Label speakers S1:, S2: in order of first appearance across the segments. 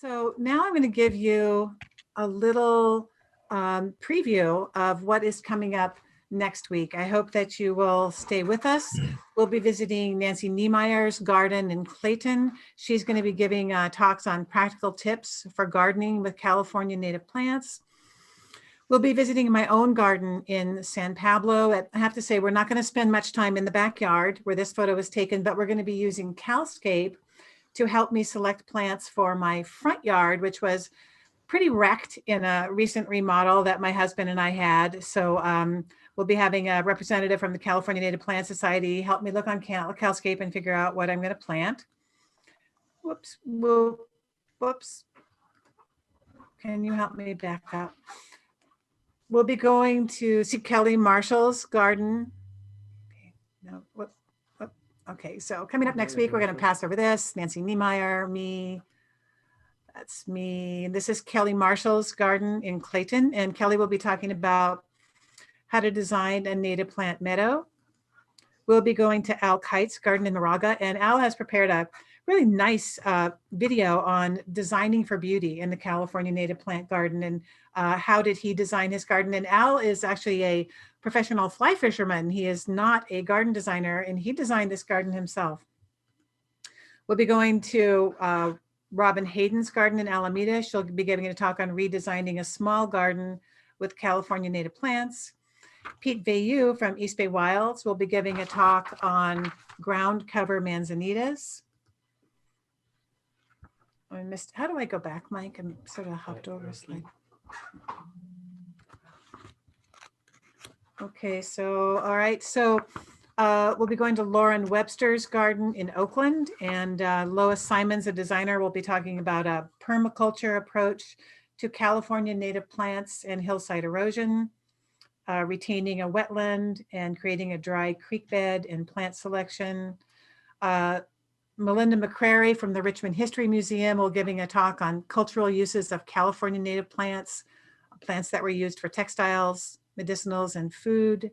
S1: So now I'm going to give you a little preview of what is coming up next week. I hope that you will stay with us. We'll be visiting Nancy Niemeyer's garden in Clayton. She's going to be giving talks on practical tips for gardening with California native plants. We'll be visiting my own garden in San Pablo. I have to say, we're not going to spend much time in the backyard where this photo was taken, but we're going to be using Calscape to help me select plants for my front yard, which was pretty wrecked in a recent remodel that my husband and I had. So we'll be having a representative from the California Native Plant Society help me look on Calscape and figure out what I'm going to plant. Whoops, whoops. Can you help me back up? We'll be going to see Kelly Marshall's garden. No, what? Okay, so coming up next week, we're going to pass over this. Nancy Niemeyer, me. That's me. This is Kelly Marshall's garden in Clayton, and Kelly will be talking about how to design a native plant meadow. We'll be going to Al Kite's garden in Moraga, and Al has prepared a really nice video on designing for beauty in the California native plant garden, and how did he design his garden. And Al is actually a professional fly fisherman. He is not a garden designer, and he designed this garden himself. We'll be going to Robin Hayden's garden in Alameda. She'll be giving a talk on redesigning a small garden with California native plants. Pete Vayu from East Bay Wilds will be giving a talk on ground cover manzanitas. I missed, how do I go back, Mike? I'm sort of hopped over a slide. Okay, so, all right. So we'll be going to Lauren Webster's garden in Oakland, and Lois Simons, a designer, will be talking about a permaculture approach to California native plants and hillside erosion, retaining a wetland and creating a dry creek bed and plant selection. Melinda McCrary from the Richmond History Museum will giving a talk on cultural uses of California native plants, plants that were used for textiles, medicinals, and food.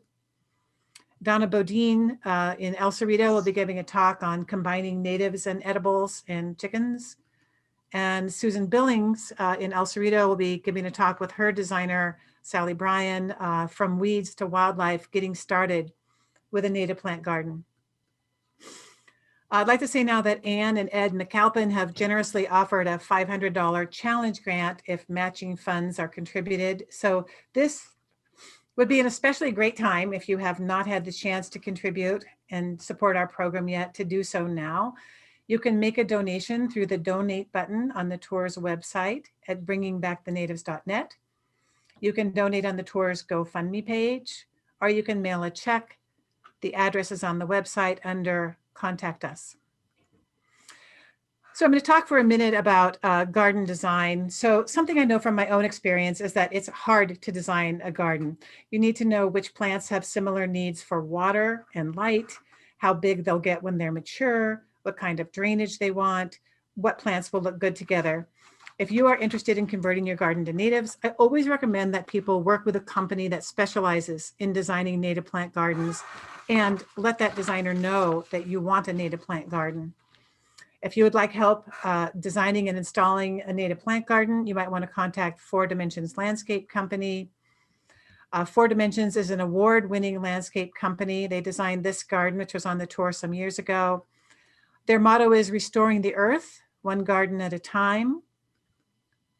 S1: Donna Bodine in El Cerrito will be giving a talk on combining natives and edibles and chickens. And Susan Billings in El Cerrito will be giving a talk with her designer, Sally Bryan, from weeds to wildlife, getting started with a native plant garden. I'd like to say now that Anne and Ed McAlpin have generously offered a $500 challenge grant if matching funds are contributed. So this would be an especially great time if you have not had the chance to contribute and support our program yet, to do so now. You can make a donation through the donate button on the tour's website at bringingbackthenatives.net. You can donate on the tour's GoFundMe page, or you can mail a check. The address is on the website under Contact Us. So I'm going to talk for a minute about garden design. So something I know from my own experience is that it's hard to design a garden. You need to know which plants have similar needs for water and light, how big they'll get when they're mature, what kind of drainage they want, what plants will look good together. If you are interested in converting your garden to natives, I always recommend that people work with a company that specializes in designing native plant gardens, and let that designer know that you want a native plant garden. If you would like help designing and installing a native plant garden, you might want to contact 4 Dimensions Landscape Company. 4 Dimensions is an award-winning landscape company. They designed this garden, which was on the tour some years ago. Their motto is restoring the earth, one garden at a time.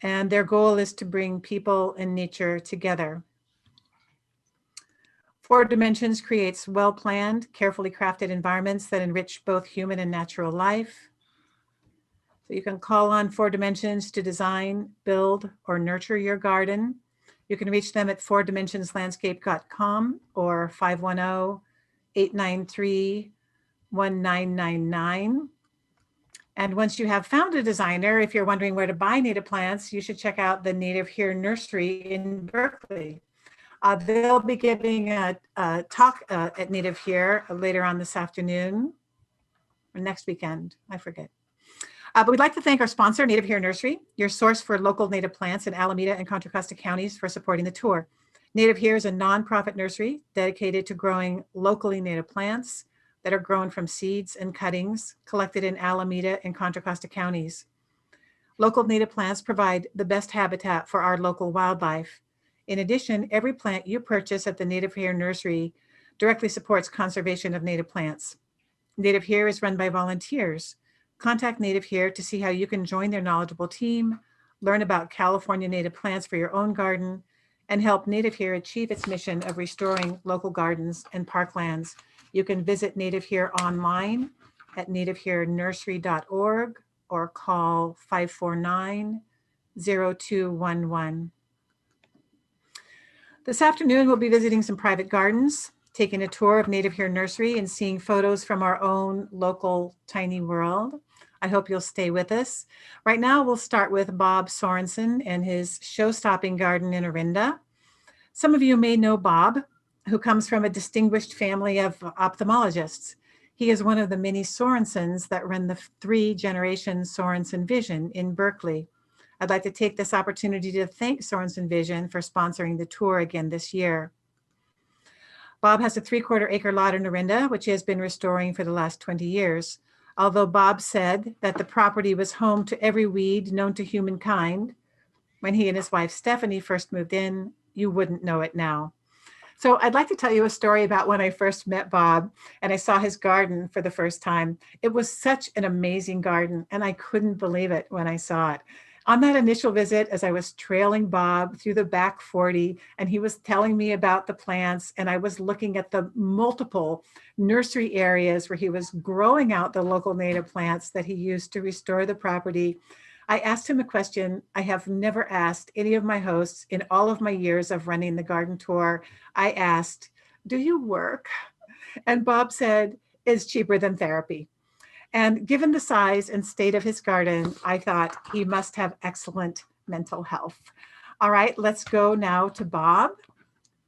S1: And their goal is to bring people and nature together. 4 Dimensions creates well-planned, carefully crafted environments that enrich both human and natural life. So you can call on 4 Dimensions to design, build, or nurture your garden. You can reach them at 4dimensonslandscape.com or 510-893-1999. And once you have found a designer, if you're wondering where to buy native plants, you should check out the Native Here Nursery in Berkeley. They'll be giving a talk at Native Here later on this afternoon, or next weekend, I forget. But we'd like to thank our sponsor, Native Here Nursery, your source for local native plants in Alameda and Contra Costa counties, for supporting the tour. Native Here is a nonprofit nursery dedicated to growing locally native plants that are grown from seeds and cuttings collected in Alameda and Contra Costa counties. Local native plants provide the best habitat for our local wildlife. In addition, every plant you purchase at the Native Hair Nursery directly supports conservation of native plants. Native Hair is run by volunteers. Contact Native Hair to see how you can join their knowledgeable team, learn about California native plants for your own garden, and help Native Hair achieve its mission of restoring local gardens and parklands. You can visit Native Hair online at nativehairnursery.org or call 549-0211. This afternoon, we'll be visiting some private gardens, taking a tour of Native Hair Nursery and seeing photos from our own local tiny world. I hope you'll stay with us. Right now, we'll start with Bob Sorensen and his show-stopping garden in Orinda. Some of you may know Bob, who comes from a distinguished family of ophthalmologists. He is one of the many Sorensens that run the 3-generation Sorensen Vision in Berkeley. I'd like to take this opportunity to thank Sorensen Vision for sponsoring the tour again this year. Bob has a 3/4 acre lot in Orinda, which he has been restoring for the last 20 years. Although Bob said that the property was home to every weed known to humankind, when he and his wife Stephanie first moved in, you wouldn't know it now. So I'd like to tell you a story about when I first met Bob and I saw his garden for the first time. It was such an amazing garden, and I couldn't believe it when I saw it. On that initial visit, as I was trailing Bob through the back 40, and he was telling me about the plants, and I was looking at the multiple nursery areas where he was growing out the local native plants that he used to restore the property, I asked him a question I have never asked any of my hosts in all of my years of running the garden tour. I asked, "Do you work?" And Bob said, "It's cheaper than therapy." And given the size and state of his garden, I thought he must have excellent mental health. All right, let's go now to Bob,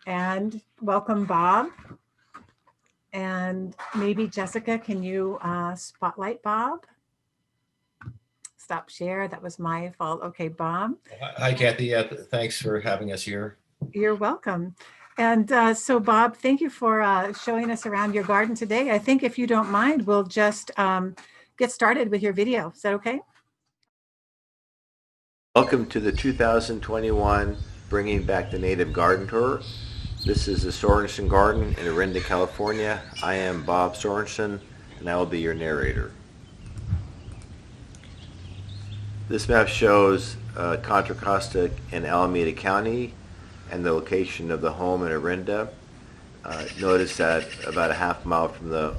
S1: and welcome Bob. And maybe Jessica, can you spotlight Bob? Stop share, that was my fault. Okay, Bob.
S2: Hi, Kathy. Thanks for having us here.
S1: You're welcome. And so Bob, thank you for showing us around your garden today. I think if you don't mind, we'll just get started with your video. Is that okay?
S3: Welcome to the 2021 Bringing Back the Native Garden Tour. This is the Sorensen Garden in Orinda, California. I am Bob Sorensen, and I will be your narrator. This map shows Contra Costa and Alameda County and the location of the home in Orinda. Notice that about a half mile from the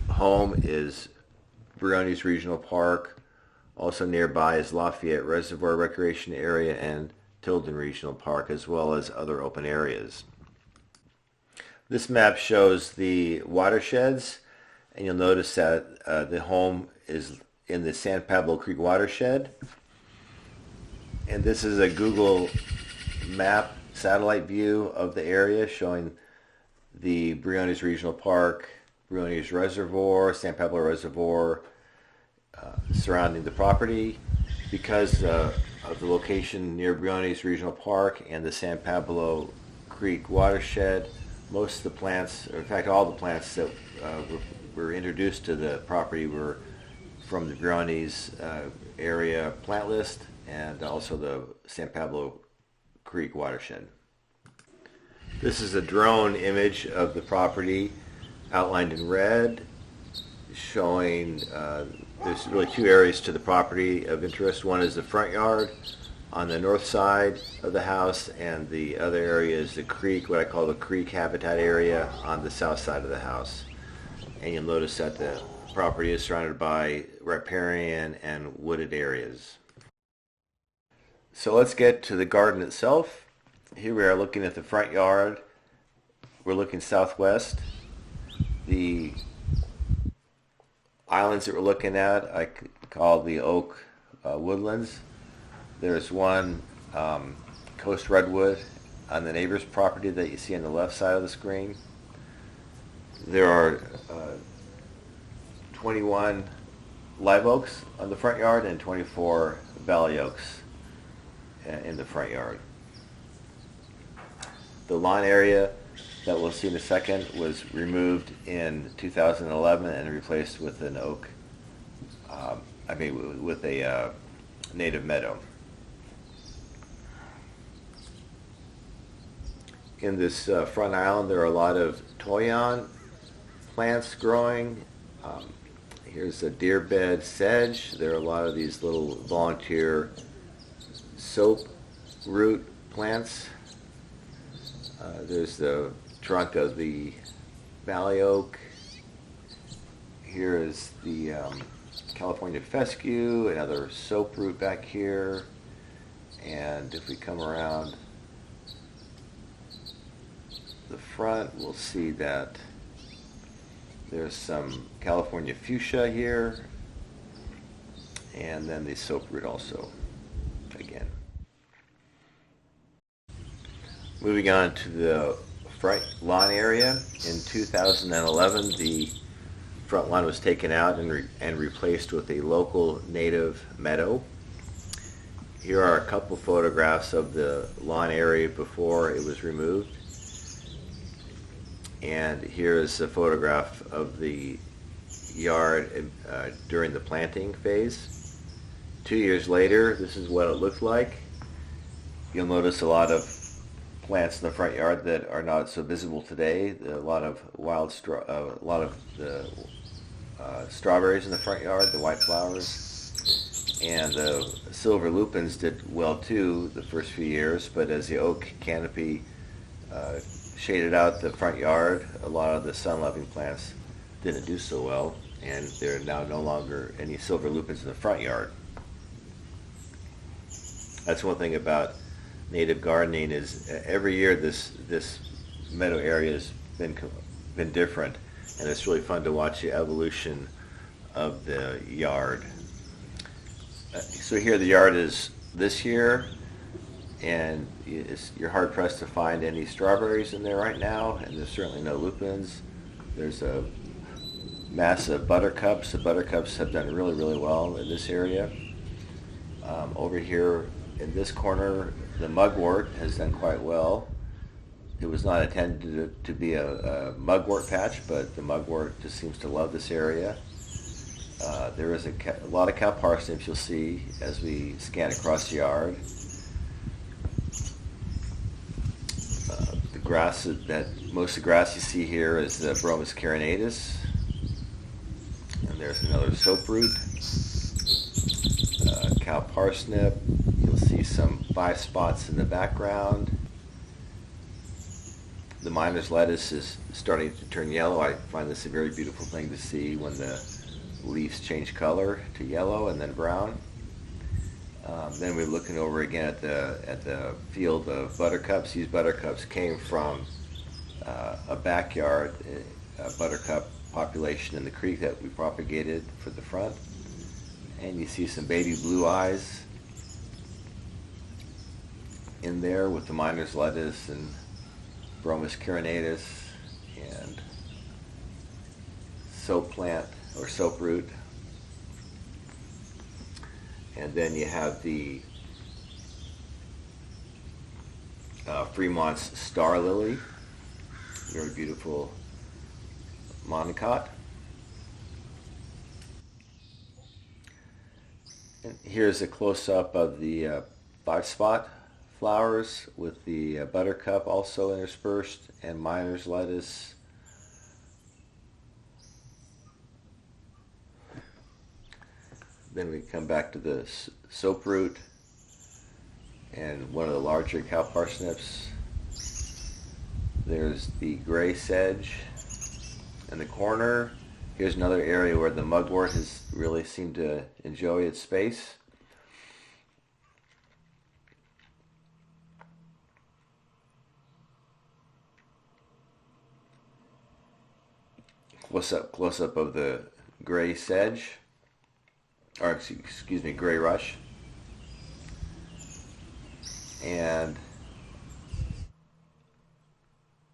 S3: home is Briones Regional Park. Also nearby is Lafayette Reservoir Recreation Area and Tilden Regional Park, as well as other open areas. This map shows the watersheds, and you'll notice that the home is in the San Pablo Creek watershed. And this is a Google map satellite view of the area showing the Briones Regional Park, Briones Reservoir, San Pablo Reservoir surrounding the property. Because of the location near Briones Regional Park and the San Pablo Creek watershed, most of the plants, or in fact all the plants that were introduced to the property were from the Briones area plant list and also the San Pablo Creek watershed. This is a drone image of the property outlined in red, showing there's really two areas to the property of interest. One is the front yard on the north side of the house, and the other area is the creek, what I call the creek habitat area, on the south side of the house. And you'll notice that the property is surrounded by riparian and wooded areas. So let's get to the garden itself. Here we are looking at the front yard. We're looking southwest. The islands that we're looking at I call the oak woodlands. There's one coast redwood on the neighbor's property that you see on the left side of the screen. There are 21 live oaks on the front yard and 24 valley oaks in the front yard. The lawn area that we'll see in a second was removed in 2011 and replaced with an oak, with a native meadow. In this front island, there are a lot of toyon plants growing. Here's a deer bed sedge. There are a lot of these little volunteer soap root plants. There's the trunk of the valley oak. Here is the California fescue, another soap root back here. And if we come around the front, we'll see that there's some California fuchsia here, and then the soap root also again. Moving on to the front lawn area. In 2011, the front lawn was taken out and replaced with a local native meadow. Here are a couple photographs of the lawn area before it was removed. And here is a photograph of the yard during the planting phase. 2 years later, this is what it looked like. You'll notice a lot of plants in the front yard that are not so visible today. A lot of strawberries in the front yard, the white flowers, and the silver lupins did well too the first few years. But as the oak canopy shaded out the front yard, a lot of the sun-loving plants didn't do so well, and there are now no longer any silver lupins in the front yard. That's one thing about native gardening, is every year this meadow area has been different, and it's really fun to watch the evolution of the yard. So here the yard is this year, and you're hard pressed to find any strawberries in there right now, and there's certainly no lupins. There's a mass of buttercups. The buttercups have done really, really well in this area. Over here in this corner, the mugwort has done quite well. It was not intended to be a mugwort patch, but the mugwort just seems to love this area. There is a lot of cow parsnips you'll see as we scan across the yard. Grass most of the grass you see here is the Bromus carinatus, and there's another soap root, cow parsnip. You'll see some 5 spots in the background. The miner's lettuce is starting to turn yellow. I find this a very beautiful thing to see when the leaves change color to yellow and then brown. Then we're looking over again at the field of buttercups. These buttercups came from a backyard buttercup population in the creek that we propagated for the front. And you see some baby blue eyes in there with the miner's lettuce and Bromus carinatus and soap plant or soap root. And then you have the Fremont's star lily, very beautiful monocot. And here's a close-up of the 5-spot flowers with the buttercup also interspersed and miner's lettuce. Then we come back to the soap root and one of the larger cow parsnips. There's the gray sedge in the corner. Here's another area where the mugwort has really seemed to enjoy its space. Close up of the gray sedge, or excuse me, gray rush. And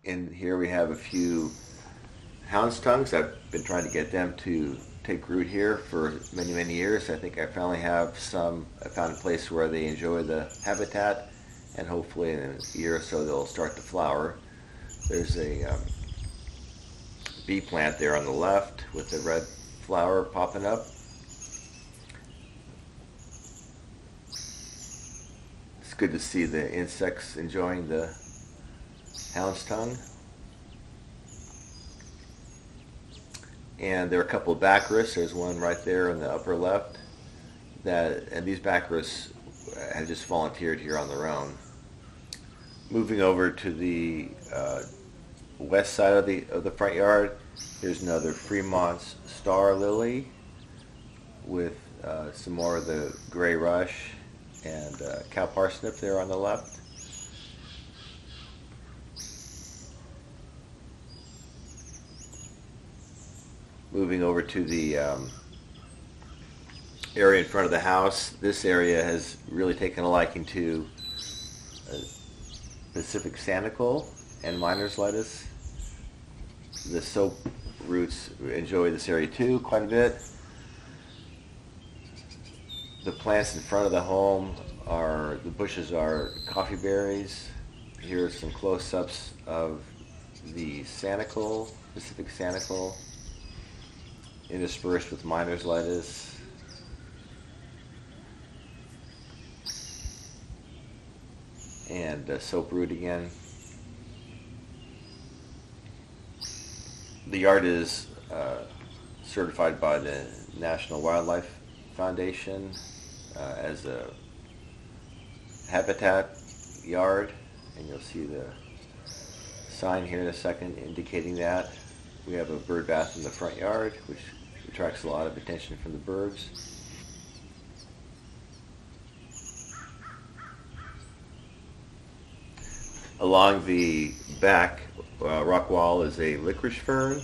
S3: in here we have a few houndstooks. I've been trying to get them to take root here for many, many years. I think I finally have some. I found a place where they enjoy the habitat, and hopefully in a year or so they'll start to flower. There's a bee plant there on the left with the red flower popping up. good to see the insects enjoying the hound's tongue. And there are a couple of baccharis. There's one right there in the upper left. And these baccharis have just volunteered here on their own. Moving over to the west side of the front yard, there's another Fremont's star lily with some more of the gray rush and cow parsnip there on the left. Moving over to the area in front of the house, this area has really taken a liking to Pacific Sanicle and miner's lettuce. The soap roots enjoy this area too quite a bit. The plants in front of the home the bushes are coffee berries. Here are some close-ups of the Sanicle, Pacific Sanicle, interspersed with miner's lettuce. And soap root again. The yard is certified by the National Wildlife Foundation as a habitat yard, and you'll see the sign here in a second indicating that. We have a bird bath in the front yard, which attracts a lot of attention from the birds. Along the back rock wall is a licorice fern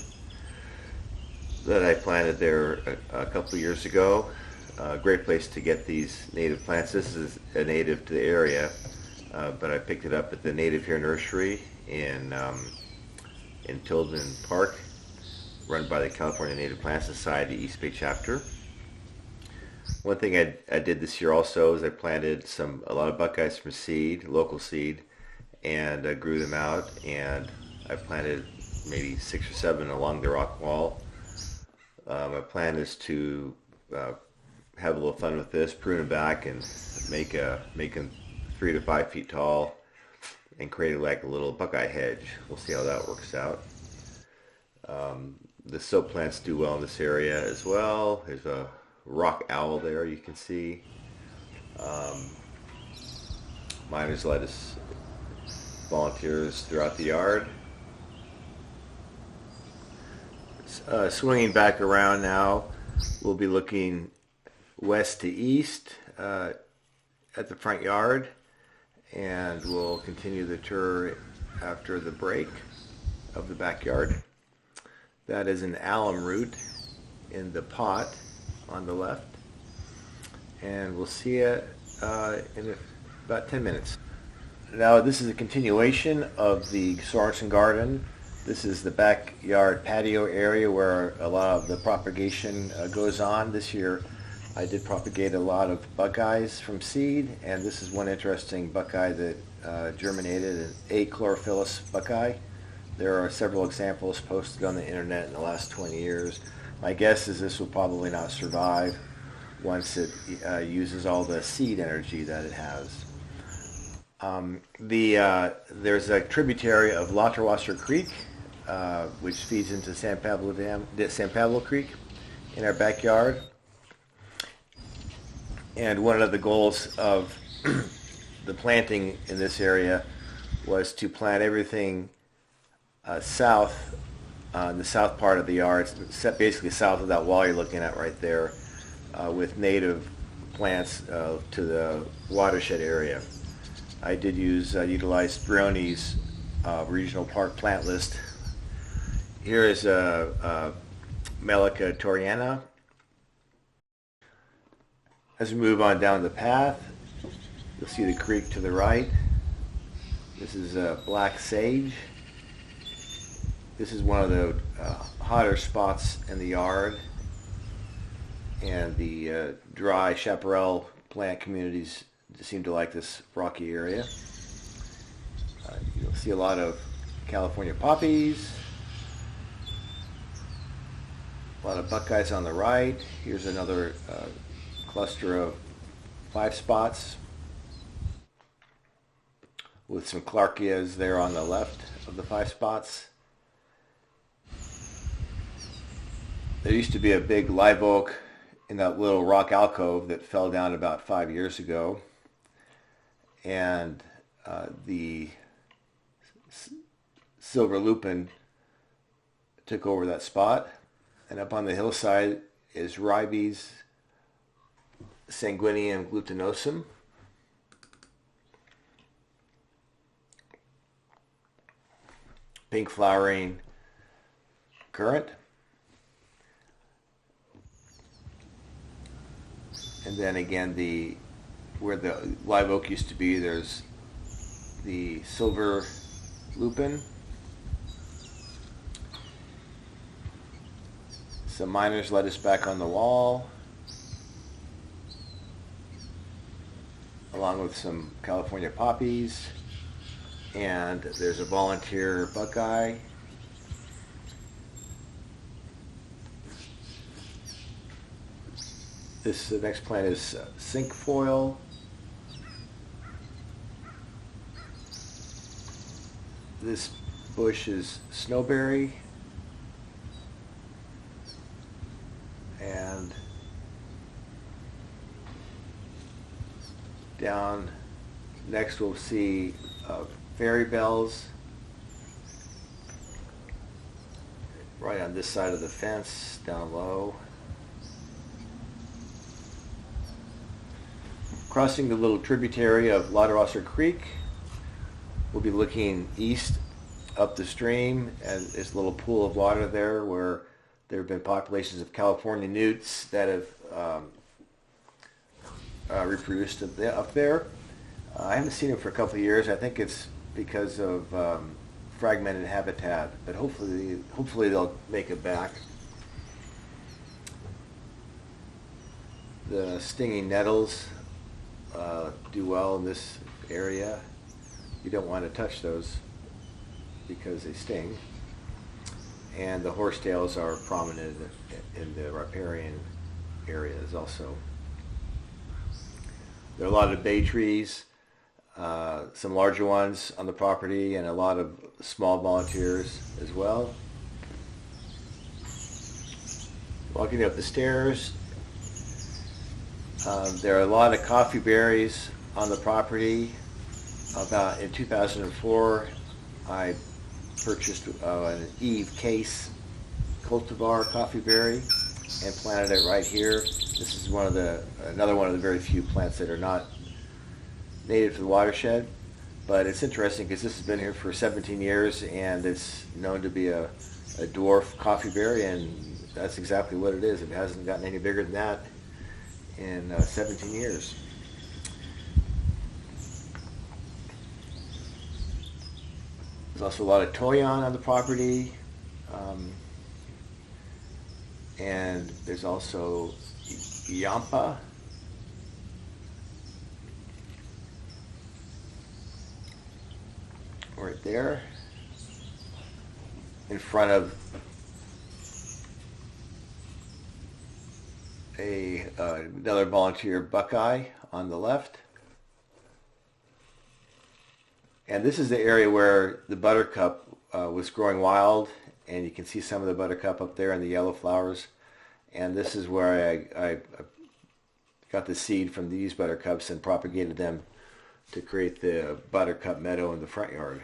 S3: that I planted there a couple of years ago. A great place to get these native plants. This is a native to the area, but I picked it up at the Native Hair Nursery in Tilden Park, run by the California Native Plant Society East Bay chapter. One thing I did this year also is I planted a lot of buckeyes from seed, local seed, and grew them out, and I planted maybe 6 or 7 along the rock wall. My plan is to have a little fun with this, prune them back, and make them 3 to 5 feet tall, and create like a little buckeye hedge. We'll see how that works out. The soap plants do well in this area as well. There's a rock owl there you can see. Miner's lettuce volunteers throughout the yard. Swinging back around now, we'll be looking west to east at the front yard, and we'll continue the tour after the break of the backyard. That is an alum root in the pot on the left, and we'll see it in about 10 minutes. Now this is a continuation of the Sorensen garden. This is the backyard patio area where a lot of the propagation goes on. This year I did propagate a lot of buckeyes from seed, and this is one interesting buckeye that germinated, an A. chlorophyllus buckeye. There are several examples posted on the internet in the last 20 years. My guess is this will probably not survive once it uses all the seed energy that it has. There's a tributary of Lauterwasser Creek, which feeds into San Pablo Creek in our backyard. And one of the goals of the planting in this area was to plant everything south, in the south part of the yard, basically south of that wall you're looking at right there, with native plants to the watershed area. I did utilize Brioni's regional park plant list. Here is Melica toriana. As we move on down the path, you'll see the creek to the right. This is black sage. This is one of the hotter spots in the yard, and the dry chaparral plant communities seem to like this rocky area. You'll see a lot of California poppies, a lot of buckeyes on the right. Here's another cluster of 5 spots. with some Clarkias there on the left of the 5 spots. There used to be a big live oak in that little rock alcove that fell down about 5 years ago. And the silver lupin took over that spot. And up on the hillside is Ribes sanguineum glutinosum. Pink flowering currant. And then again, where the live oak used to be, there's the silver lupin. Some miner's lettuce back on the wall, along with some California poppies. And there's a volunteer buckeye. This next plant is cinquefoil. This bush is snowberry. And down next we'll see fairy bells right on this side of the fence, down low. Crossing the little tributary of Ladderwasser Creek, we'll be looking east up the stream, and there's a little pool of water there where there have been populations of California newts that have reproduced up there. I haven't seen them for a couple of years. I think it's because of fragmented habitat, but hopefully they'll make it back. The stinging nettles do well in this area. You don't want to touch those because they sting. And the horsetails are prominent in the riparian areas also. There are a lot of bay trees, some larger ones on the property, and a lot of small volunteers as well. Walking up the stairs, there are a lot of coffee berries on the property. In 2004, I purchased an Eve Case cultivar coffee berry and planted it right here. This is another one of the very few plants that are not native to the watershed, but it's interesting because this has been here for 17 years and it's known to be a dwarf coffee berry, and that's exactly what it is. It hasn't gotten any bigger than that in 17 years. There's also a lot of toyon on the property, and there's also yampa. Right there, in front of another volunteer buckeye on the left. And this is the area where the buttercup was growing wild, and you can see some of the buttercup up there and the yellow flowers. And this is where I got the seed from these buttercups and propagated them to create the buttercup meadow in the front yard.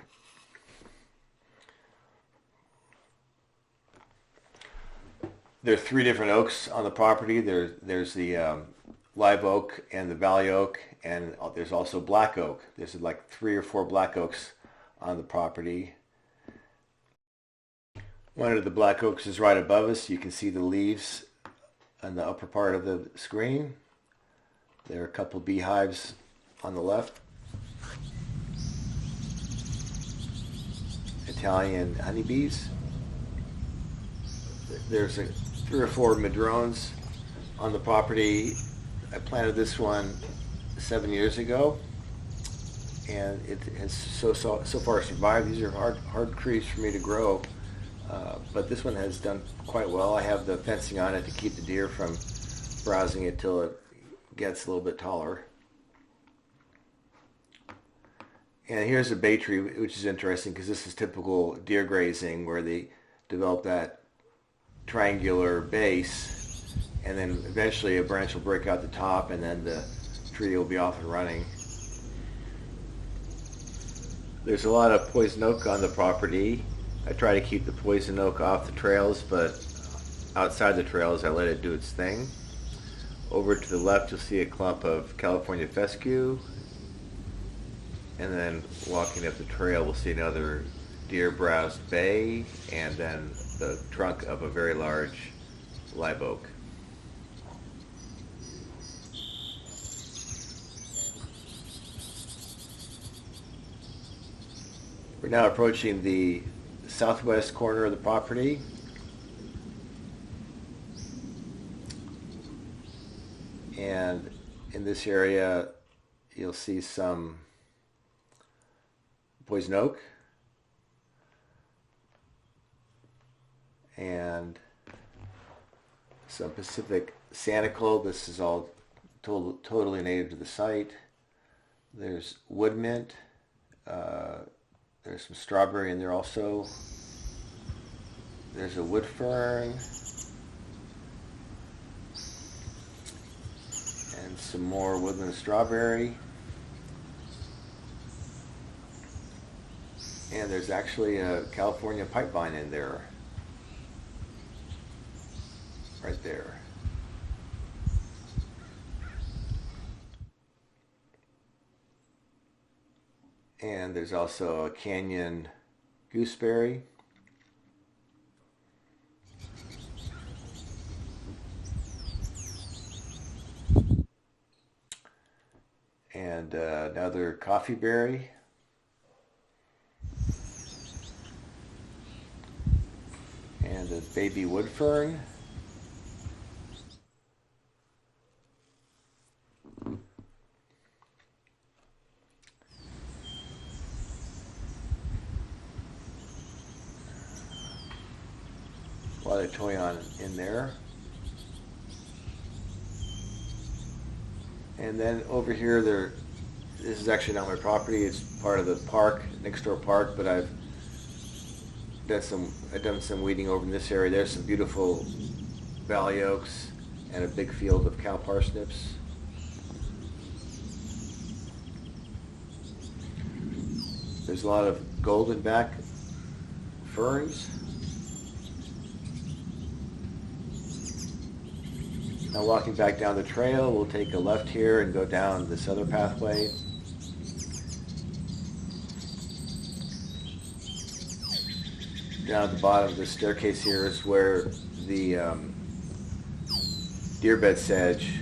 S3: There are 3 different oaks on the property. There's the live oak and the valley oak, and there's also black oak. There's like 3 or 4 black oaks on the property. One of the black oaks is right above us. You can see the leaves on the upper part of the screen. There are a couple beehives on the left. Italian honeybees. There's 3 or 4 madrones on the property. I planted this one 7 years ago, and it has so far survived. These are hard trees for me to grow, but this one has done quite well. I have the fencing on it to keep the deer from browsing it till it gets a little bit taller. And here's a bay tree, which is interesting because this is typical deer grazing where they develop that triangular base, and then eventually a branch will break out the top, and then the tree will be off and running. There's a lot of poison oak on the property. I try to keep the poison oak off the trails, but outside the trails I let it do its thing. Over to the left you'll see a clump of California fescue, and then walking up the trail we'll see another deer browsed bay, and then the trunk of a very large live oak. We're now approaching the southwest corner of the property. And in this area, you'll see some poison oak and some Pacific Sanicle. This is all totally native to the site. There's wood mint. There's some strawberry in there also. There's a wood fern. And some more woodland strawberry. And there's actually a California pipevine in there. Right there. And there's also a canyon gooseberry. And another coffee berry. And a baby wood fern. A lot of toyon in there. And then over here, this is actually not my property. It's part of the park, next door park, but I've done some weeding over in this area. There's some beautiful valley oaks and a big field of cow parsnips. There's a lot of goldenback ferns. Now walking back down the trail, we'll take a left here and go down this other pathway. Down at the bottom of the staircase here is where the deer bed sedge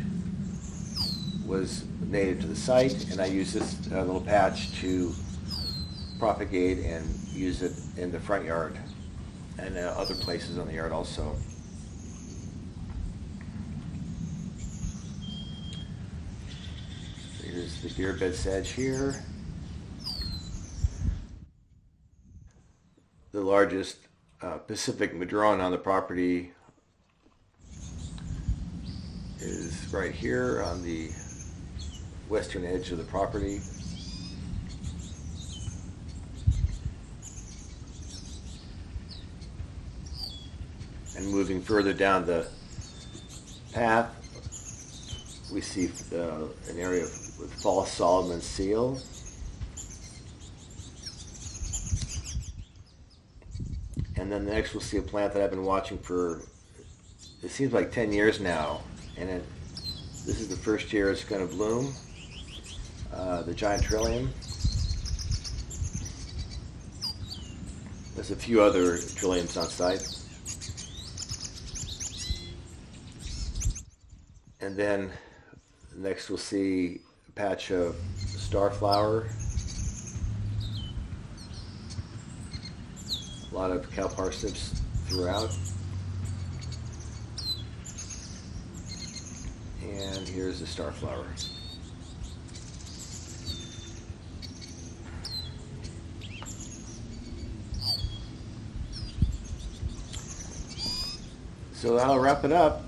S3: was native to the site, and I use this little patch to propagate and use it in the front yard and other places on the yard also. Here's the deer bed sedge here. The largest Pacific madrone on the property is right here on the western edge of the property. And moving further down the path, we see an area with false Solomon seal. And then next we'll see a plant that I've been watching for, it seems like 10 years now. And this is the first year it's going to bloom. The giant trillium. There's a few other trilliums on site. And then next we'll see a patch of starflower. A lot of cow parsnips throughout. And here's the starflower. So that'll wrap it up.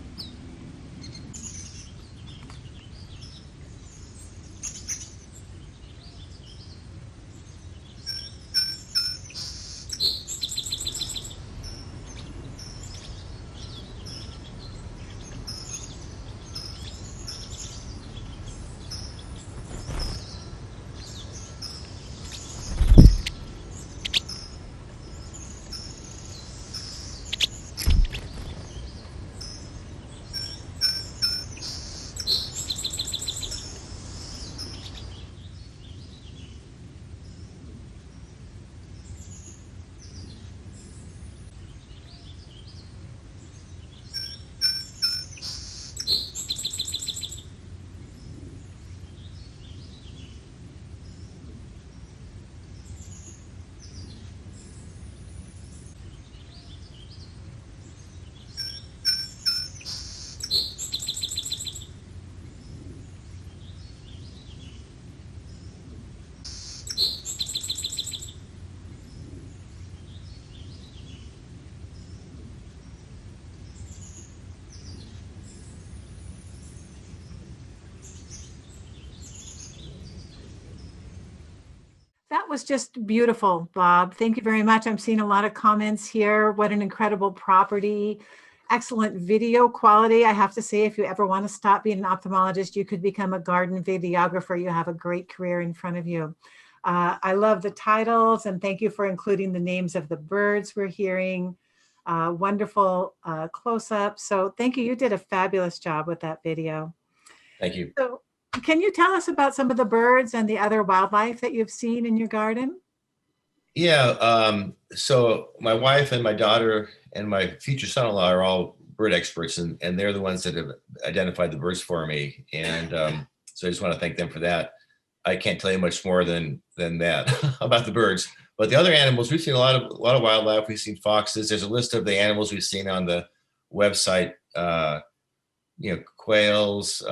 S1: was just beautiful, Bob. Thank you very much. I'm seeing a lot of comments here. What an incredible property. Excellent video quality. I have to say, if you ever want to stop being an ophthalmologist, you could become a garden videographer. You have a great career in front of you. I love the titles, and thank you for including the names of the birds we're hearing. Wonderful close-up. So thank you. You did a fabulous job with that video.
S2: Thank you.
S1: So can you tell us about some of the birds and the other wildlife that you've seen in your garden?
S2: Yeah. So my wife and my daughter and my future son-in-law are all bird experts, and they're the ones that have identified the birds for me. And so I just want to thank them for that. I can't tell you much more than that about the birds. But the other animals, we've seen a lot of wildlife. We've seen foxes. There's a list of the animals we've seen on the website. Quails,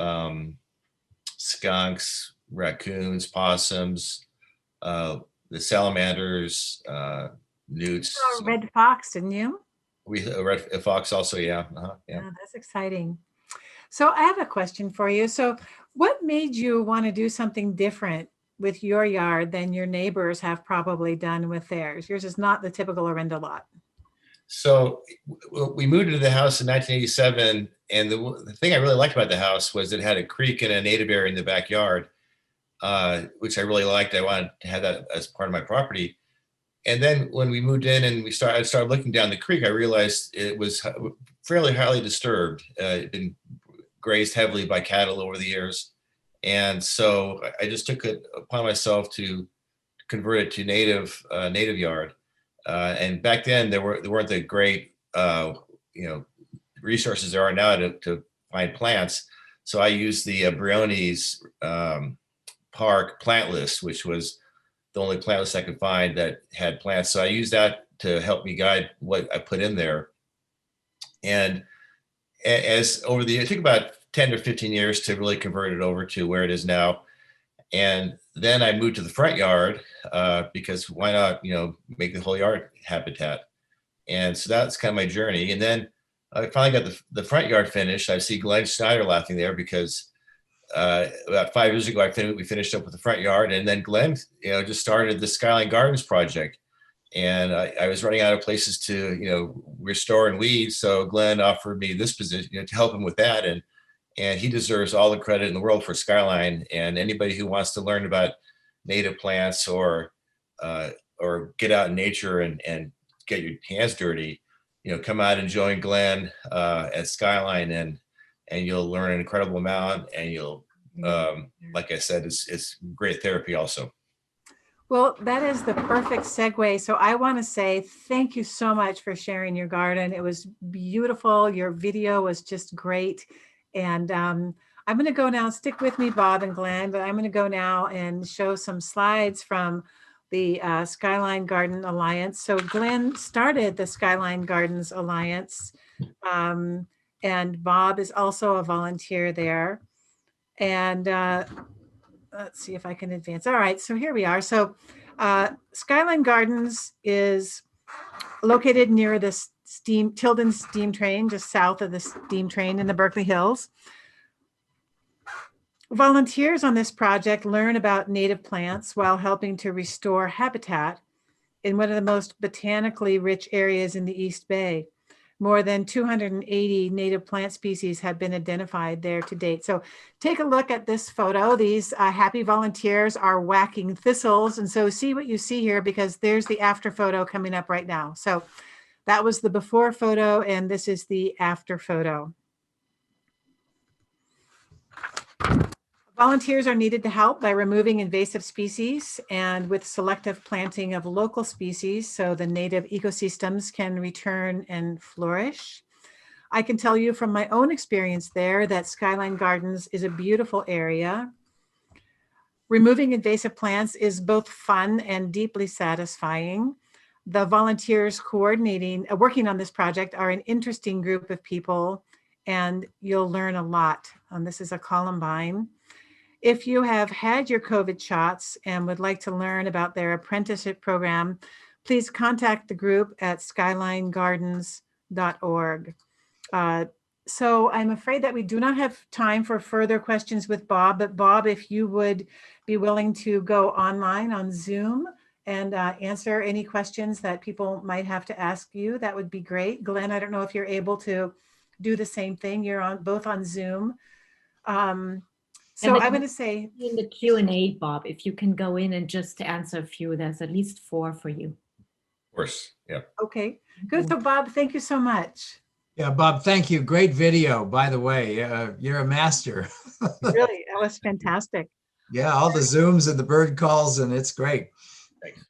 S2: skunks, raccoons, possums, the salamanders, newts.
S1: Oh, red fox, didn't you?
S2: A red fox also, yeah. Yeah.
S1: Oh, that's exciting. So I have a question for you. So what made you want to do something different with your yard than your neighbors have probably done with theirs? Yours is not the typical Orinda lot.
S2: So we moved into the house in 1987, and the thing I really liked about the house was it had a creek and a native area in the backyard, which I really liked. I wanted to have that as part of my property. And then when we moved in and I started looking down the creek, I realized it was fairly highly disturbed. It'd been grazed heavily by cattle over the years. And so I just took it upon myself to convert it to native yard. And back then there weren't the great resources there are now to find plants. So I used the Briones Park plant list, which was the only plant list I could find that had plants. So I used that to help me guide what I put in there. And as over the years, it took about 10 to 15 years to really convert it over to where it is now. And then I moved to the front yard because why not, make the whole yard habitat. And so that's kind of my journey. And then I finally got the front yard finished. I see Glenn Schneider laughing there because about 5 years ago, we finished up with the front yard, and then Glenn, just started the Skyline Gardens project. And I was running out of places to, restore and weed. So Glenn offered me this position, to help him with that. And he deserves all the credit in the world for Skyline. And anybody who wants to learn about native plants or get out in nature and get your hands dirty, come out and join Glenn at Skyline, and you'll learn an incredible amount. And you'll, like I said, it's great therapy also.
S1: Well, that is the perfect segue. So I want to say thank you so much for sharing your garden. It was beautiful. Your video was just great. And I'm going to go now, stick with me, Bob and Glenn, but I'm going to go now and show some slides from the Skyline Garden Alliance. So Glenn started the Skyline Gardens Alliance, and Bob is also a volunteer there. And let's see if I can advance. All right, so here we are. So Skyline Gardens is located near the Tilden steam train, just south of the steam train in the Berkeley Hills. Volunteers on this project learn about native plants while helping to restore habitat in one of the most botanically rich areas in the East Bay. More than 280 native plant species have been identified there to date. So take a look at this photo. These happy volunteers are whacking thistles. And so see what you see here, because there's the after photo coming up right now. So that was the before photo, and this is the after photo. Volunteers are needed to help by removing invasive species and with selective planting of local species so the native ecosystems can return and flourish. I can tell you from my own experience there that Skyline Gardens is a beautiful area. Removing invasive plants is both fun and deeply satisfying. The volunteers working on this project are an interesting group of people, and you'll learn a lot. This is a columbine. If you have had your COVID shots and would like to learn about their apprenticeship program, please contact the group at skylinegardens.org. So I'm afraid that we do not have time for further questions with Bob, but Bob, if you would be willing to go online on Zoom and answer any questions that people might have to ask you. That would be great. Glenn, I don't know if you're able to do the same thing. You're on both on Zoom. So
S4: but
S1: I'm going to say,
S4: in the Q&A, Bob, if you can go in and just answer a few, there's at least 4 for you.
S2: Of course, yeah.
S1: okay, good. So Bob, thank you so much.
S5: Yeah, Bob, thank you. Great video, by the way. You're a master.
S1: Really, that was fantastic.
S5: Yeah, all the Zooms and the bird calls, and it's great.
S2: Thanks.